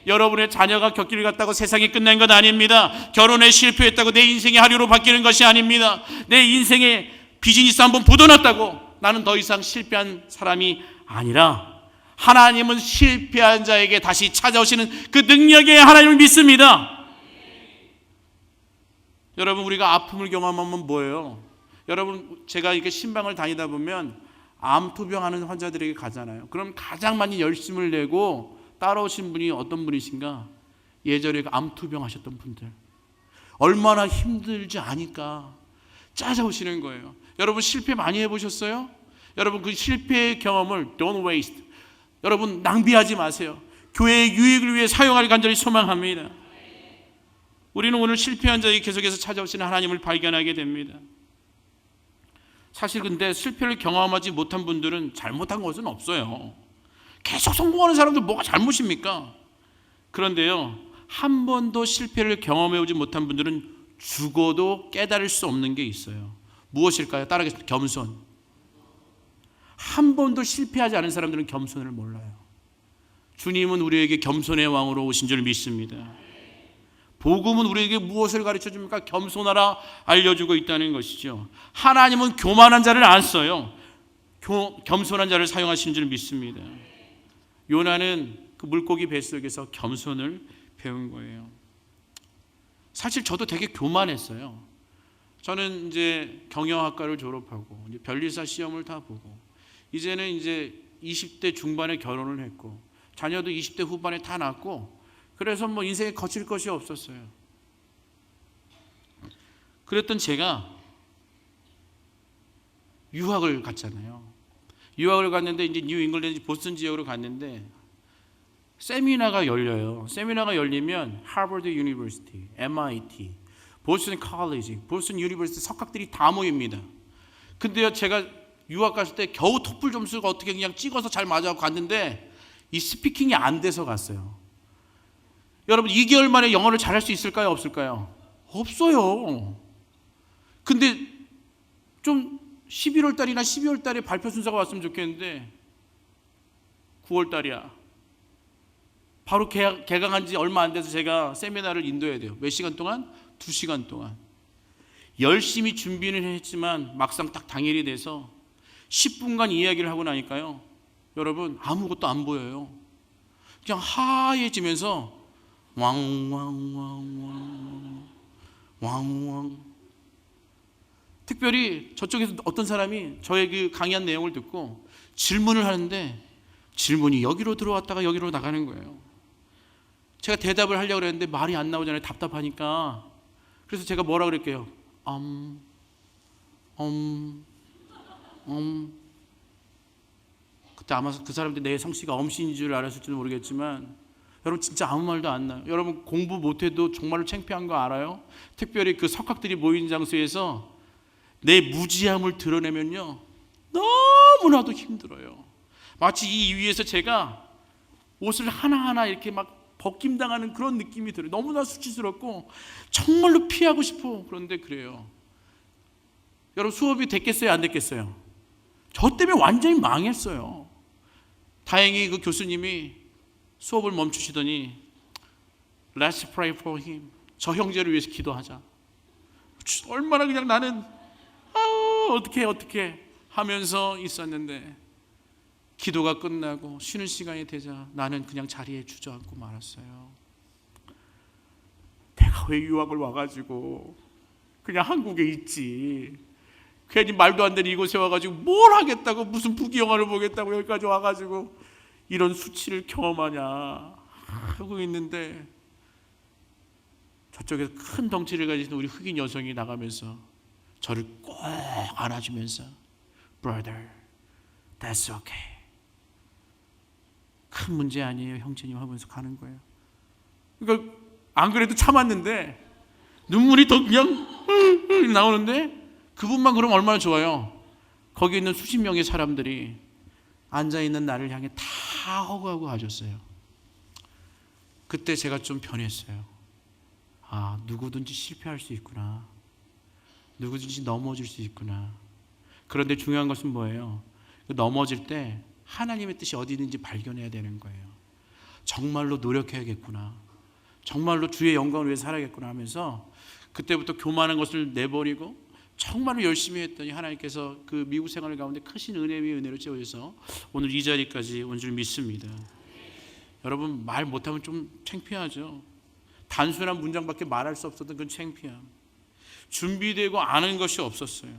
여러분의 자녀가 겪기를 갔다고 세상이 끝난 것 아닙니다. 결혼에 실패했다고 내 인생의 하류로 바뀌는 것이 아닙니다. 내 인생에 비즈니스 한번 부도났다고 나는 더 이상 실패한 사람이 아니라 하나님은 실패한 자에게 다시 찾아오시는 그 능력의 하나님을 믿습니다. 여러분, 우리가 아픔을 경험하면 뭐예요? 여러분, 제가 이렇게 신방을 다니다 보면 암 투병하는 환자들에게 가잖아요. 그럼 가장 많이 열심을 내고 따라오신 분이 어떤 분이신가? 예전에 암 투병하셨던 분들, 얼마나 힘들지 아니까 찾아오시는 거예요. 여러분, 실패 많이 해보셨어요? 여러분, 그 실패의 경험을 don't waste, 여러분 낭비하지 마세요. 교회의 유익을 위해 사용할 간절히 소망합니다. 우리는 오늘 실패한 자에게 계속해서 찾아오시는 하나님을 발견하게 됩니다. 사실 근데 실패를 경험하지 못한 분들은 잘못한 것은 없어요. 계속 성공하는 사람들 뭐가 잘못입니까? 그런데요, 한 번도 실패를 경험해보지 못한 분들은 죽어도 깨달을 수 없는 게 있어요. 무엇일까요? 따라하겠습니다. 겸손. 한 번도 실패하지 않은 사람들은 겸손을 몰라요. 주님은 우리에게 겸손의 왕으로 오신 줄 믿습니다. 복음은 우리에게 무엇을 가르쳐 줍니까? 겸손하라 알려주고 있다는 것이죠. 하나님은 교만한 자를 안 써요. 겸손한 자를 사용하시는 줄 믿습니다. 요나는 그 물고기 뱃속에서 겸손을 배운 거예요. 사실 저도 되게 교만했어요. 저는 이제 경영학과를 졸업하고 이제 변리사 시험을 다 보고 이제는 이제 20대 중반에 결혼을 했고 자녀도 20대 후반에 다 낳고, 그래서 뭐 인생에 거칠 것이 없었어요. 그랬던 제가 유학을 갔잖아요. 유학을 갔는데 이제 뉴 잉글랜드 보스턴 지역으로 갔는데 세미나가 열려요. 세미나가 열리면 하버드 유니버시티, MIT, 보스턴 컬리지, 보스턴 유니버시티 석학들이 다 모입니다. 근데요, 제가 유학 갔을 때 겨우 토플 점수가 어떻게 그냥 찍어서 잘 맞아서 갔는데 이 스피킹이 안 돼서 갔어요. 여러분 2개월 만에 영어를 잘할 수 있을까요? 없을까요? 없어요. 근데 좀 11월 달이나 12월 달에 발표 순서가 왔으면 좋겠는데 9월 달이야. 바로 개강한 지 얼마 안 돼서 제가 세미나를 인도해야 돼요. 몇 시간 동안? 2시간 동안. 열심히 준비는 했지만 막상 딱 당일이 돼서 10분간 이야기를 하고 나니까요, 여러분 아무것도 안 보여요. 그냥 하얘지면서 왕왕왕왕 왕왕. 특별히 저쪽에서 어떤 사람이 저의 그 강의한 내용을 듣고 질문을 하는데 질문이 여기로 들어왔다가 여기로 나가는 거예요. 제가 대답을 하려고 그랬는데 말이 안 나오잖아요. 답답하니까. 그래서 제가 뭐라 그랬게요? 그때 아마 그 사람들 내 성씨가 엄씨인 줄 알았을지도 모르겠지만 여러분 진짜 아무 말도 안 나요. 여러분 공부 못해도 정말로 창피한 거 알아요? 특별히 그 석학들이 모인 장소에서 내 무지함을 드러내면요 너무나도 힘들어요. 마치 이 위에서 제가 옷을 하나하나 이렇게 막 벗김당하는 그런 느낌이 들어요. 너무나 수치스럽고 정말로 피하고 싶어. 그런데 그래요. 여러분 수업이 됐겠어요? 안 됐겠어요? 저 때문에 완전히 망했어요. 다행히 그 교수님이 수업을 멈추시더니 Let's pray for him. 저 형제를 위해서 기도하자. 얼마나 그냥 나는 어떻게 하면서 있었는데 기도가 끝나고 쉬는 시간이 되자 나는 그냥 자리에 주저앉고 말았어요. 내가 왜 유학을 와가지고 그냥 한국에 있지. 괜히 말도 안 되는 이곳에 와가지고 뭘 하겠다고, 무슨 부귀영화를 보겠다고 여기까지 와가지고 이런 수치를 경험하냐 하고 있는데 저쪽에서 큰 덩치를 가진 우리 흑인 여성이 나가면서 저를 꼭 안아주면서 Brother, that's okay. 큰 문제 아니에요 형제님 하면서 가는 거예요. 그러니까 안 그래도 참았는데 눈물이 더 그냥 나오는데 그분만 그럼 얼마나 좋아요. 거기 있는 수십 명의 사람들이 앉아있는 나를 향해 다 허구하고 가줬어요. 그때 제가 좀 변했어요. 아, 누구든지 실패할 수 있구나. 누구든지 넘어질 수 있구나. 그런데 중요한 것은 뭐예요? 넘어질 때 하나님의 뜻이 어디 있는지 발견해야 되는 거예요. 정말로 노력해야겠구나. 정말로 주의 영광을 위해 살아야겠구나 하면서 그때부터 교만한 것을 내버리고 정말로 열심히 했더니 하나님께서 그 미국 생활 가운데 크신 은혜 위에 은혜로 채워져서 오늘 이 자리까지 온 줄 믿습니다. 여러분 말 못하면 좀 창피하죠. 단순한 문장밖에 말할 수 없었던 그 창피함. 준비되고 아는 것이 없었어요.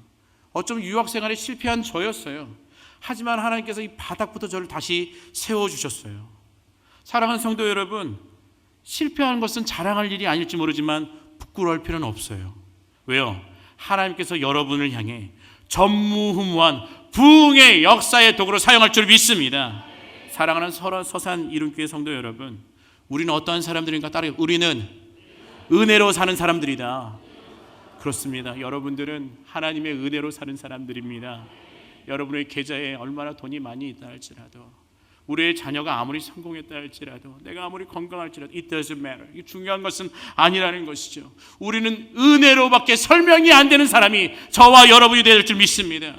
어쩌면 유학 생활에 실패한 저였어요. 하지만 하나님께서 이 바닥부터 저를 다시 세워주셨어요. 사랑하는 성도 여러분, 실패하는 것은 자랑할 일이 아닐지 모르지만 부끄러워할 필요는 없어요. 왜요? 하나님께서 여러분을 향해 전무후무한 부흥의 역사의 도구로 사용할 줄 믿습니다. 사랑하는 서산 이룬교회 성도 여러분, 우리는 어떠한 사람들인가 따라요. 우리는 은혜로 사는 사람들이다. 그렇습니다. 여러분들은 하나님의 은혜로 사는 사람들입니다. 여러분의 계좌에 얼마나 돈이 많이 있다 할지라도, 우리의 자녀가 아무리 성공했다 할지라도, 내가 아무리 건강할지라도 it doesn't matter. 이 중요한 것은 아니라는 것이죠. 우리는 은혜로밖에 설명이 안 되는 사람이 저와 여러분이 될 줄 믿습니다.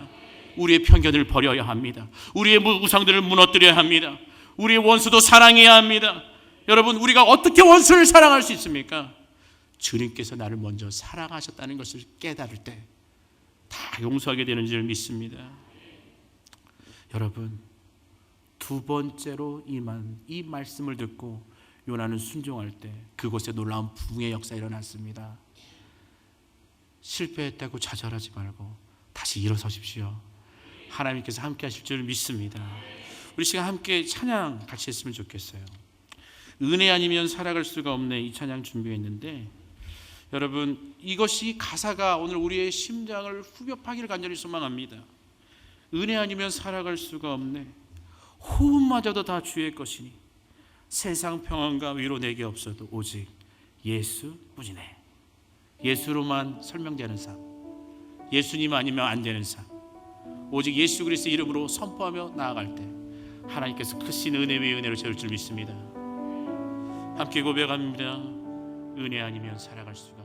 우리의 편견을 버려야 합니다. 우리의 우상들을 무너뜨려야 합니다. 우리의 원수도 사랑해야 합니다. 여러분 우리가 어떻게 원수를 사랑할 수 있습니까? 주님께서 나를 먼저 사랑하셨다는 것을 깨달을 때 다 용서하게 되는 줄 믿습니다. 여러분 두 번째로 이 말씀을 듣고 요나는 순종할 때 그곳에 놀라운 부흥의 역사가 일어났습니다. 실패했다고 좌절하지 말고 다시 일어서십시오. 하나님께서 함께 하실 줄 믿습니다. 우리 시간 함께 찬양 같이 했으면 좋겠어요. 은혜 아니면 살아갈 수가 없네, 이 찬양 준비했는데 여러분 이것이 가사가 오늘 우리의 심장을 후벼 파기를 간절히 소망합니다. 은혜 아니면 살아갈 수가 없네, 호흡마저도 다 주의 것이니 세상 평안과 위로 내게 없어도 오직 예수뿐이네. 예수로만 설명되는 삶, 예수님 아니면 안 되는 삶, 오직 예수 그리스도의 이름으로 선포하며 나아갈 때 하나님께서 크신 은혜 위에 은혜를 채울 줄 믿습니다. 함께 고백합니다. 은혜 아니면 살아갈 수가